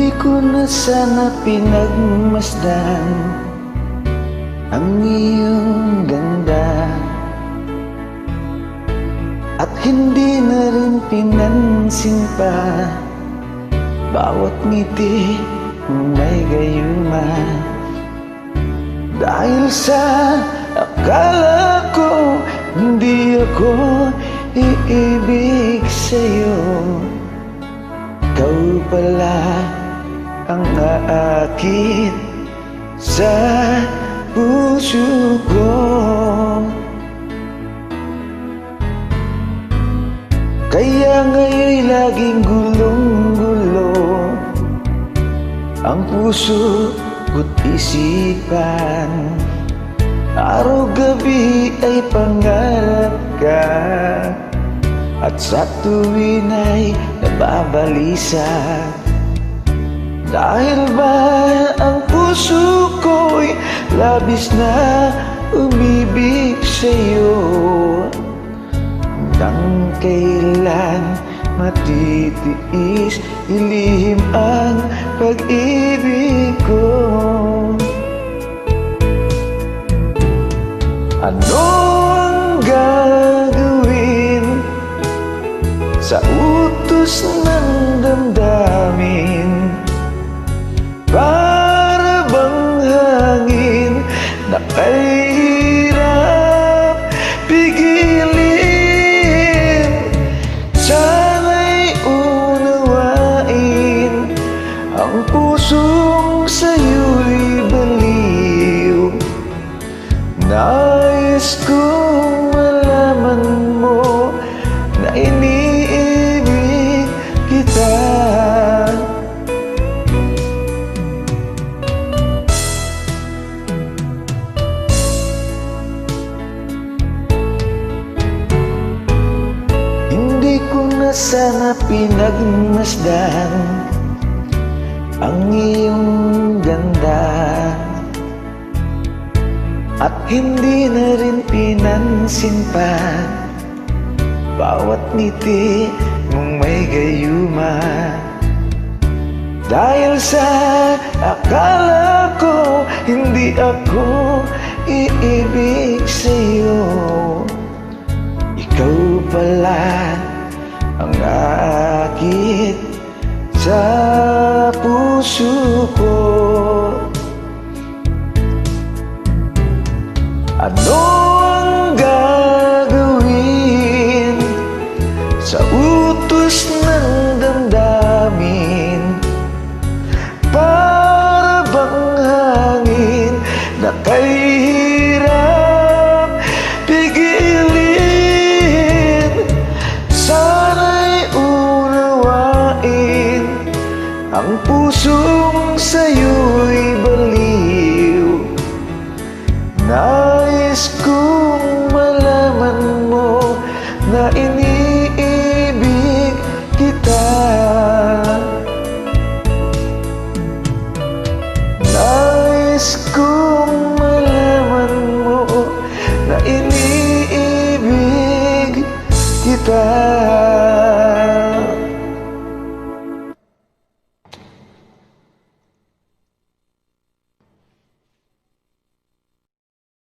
Hindi ko na sana pinagmasdan ang iyong ganda, at hindi na rin pinansin pa bawat ngiti may gayuma. Dahil sa akala ko hindi ako iibig sa'yo, ikaw pala ang aakit sa puso ko. Kaya ngayon'y laging gulong-gulo ang puso ko't isipan. Araw-gabi ay pangarap ka, at sa tuwin ay nababalisa. Dahil ba ang puso ko'y labis na umibig sa'yo, hanggang kailan matitiis ilihim ang pag-ibig ko? Ano ang gagawin sa utos ng damdamin? Para bang hangin na kahirap pigilin? Sana'y unawain ang pusong sa'yo'y baliw. Nais kong malaman mo na iniibig kita. Hindi ko na sana pinagmasdan ang iyong ganda, at hindi na rin pinansin pa bawat ngiti mong may gayuma. Dahil sa akala ko hindi ako iibig sa'yo, ikaw pala ang aakit sa puso ko. Ano ang gagawin sa utos ng damdamin? Para bang hangin na kahirap pigilin? Sana'y unawain ang pusong sa'yo'y balik.